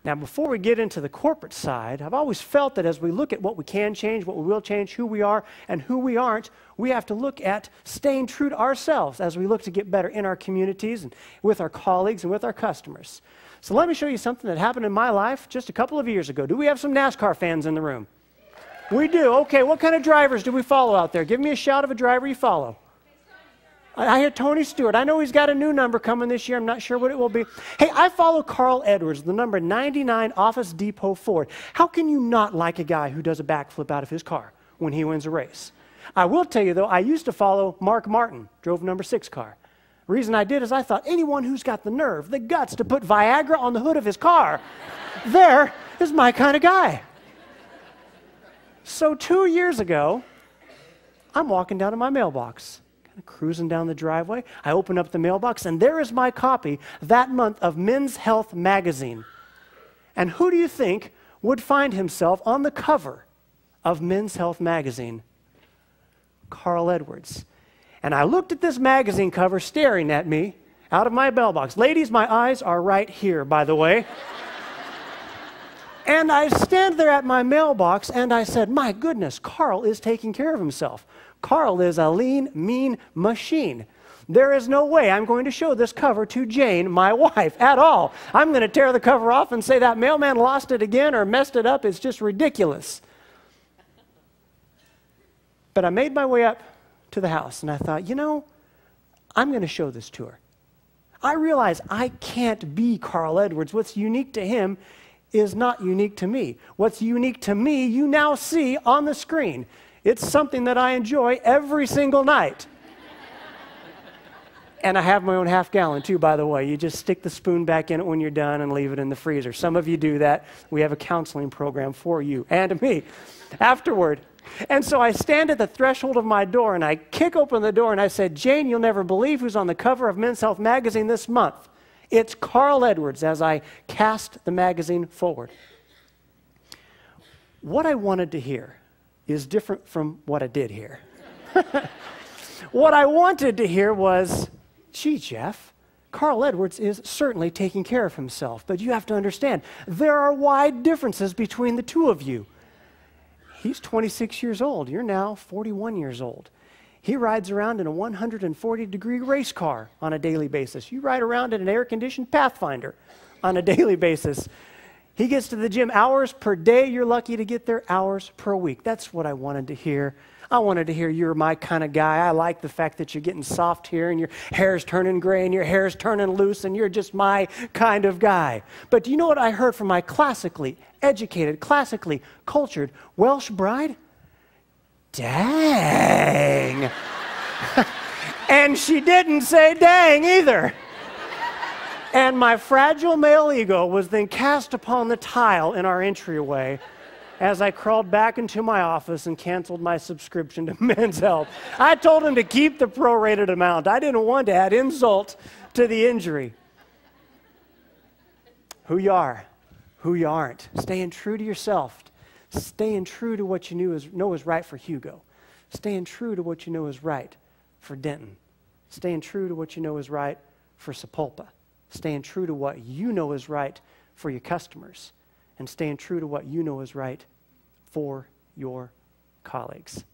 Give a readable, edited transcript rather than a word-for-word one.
Now, before we get into the corporate side, I've always felt that as we look at what we can change, what we will change, who we are and who we aren't, we have to look at staying true to ourselves as we look to get better in our communities and with our colleagues and with our customers. So let me show you something that happened in my life just a couple of years ago. Do we have some NASCAR fans in the room? We do. Okay, what kind of drivers do we follow out there? Give me a shout of a driver you follow. I hear Tony Stewart. I know he's got a new number coming this year. I'm not sure what it will be. Hey, I follow Carl Edwards, the number 99 Office Depot Ford. How can you not like a guy who does a backflip out of his car when he wins a race? I will tell you, though, I used to follow Mark Martin, drove number 6 car. The reason I did is I thought anyone who's got the nerve, the guts to put Viagra on the hood of his car, there is my kind of guy. So 2 years ago, I'm walking down to my mailbox. Cruising down the driveway, I open up the mailbox, and there is my copy that month of Men's Health magazine. And who do you think would find himself on the cover of Men's Health magazine? Carl Edwards. And I looked at this magazine cover staring at me out of my mailbox. Ladies, my eyes are right here, by the way. And I stand there at my mailbox, and I said, my goodness, Carl is taking care of himself. Carl is a lean, mean machine. There is no way I'm going to show this cover to Jane, my wife, at all. I'm going to tear the cover off and say that mailman lost it again or messed it up. It's just ridiculous. But I made my way up to the house, and I thought, you know, I'm going to show this to her. I realize I can't be Carl Edwards. What's unique to him is not unique to me. What's unique to me, you now see on the screen. It's something that I enjoy every single night. And I have my own half gallon too, by the way. You just stick the spoon back in it when you're done and leave it in the freezer. Some of you do that. We have a counseling program for you and me afterward. And so I stand at the threshold of my door and I kick open the door and I said, Jane, you'll never believe who's on the cover of Men's Health magazine this month. It's Carl Edwards, as I cast the magazine forward. What I wanted to hear is different from what I did hear. What I wanted to hear was, gee, Jeff, Carl Edwards is certainly taking care of himself, but you have to understand, there are wide differences between the two of you. He's 26 years old. You're now 41 years old. He rides around in a 140-degree race car on a daily basis. You ride around in an air-conditioned Pathfinder on a daily basis. He gets to the gym hours per day. You're lucky to get there hours per week. That's what I wanted to hear. I wanted to hear you're my kind of guy. I like the fact that you're getting soft here and your hair's turning gray and your hair's turning loose and you're just my kind of guy. But do you know what I heard from my classically educated, classically cultured Welsh bride? Dang. And she didn't say dang either. And my fragile male ego was then cast upon the tile in our entryway as I crawled back into my office and canceled my subscription to Men's Health. I told him to keep the prorated amount. I didn't want to add insult to the injury. Who you are, who you aren't. Staying true to yourself. Staying true to what you know is right for Hugo. Staying true to what you know is right for Denton. Staying true to what you know is right for Sapulpa. Staying true to what you know is right for your customers. And staying true to what you know is right for your colleagues.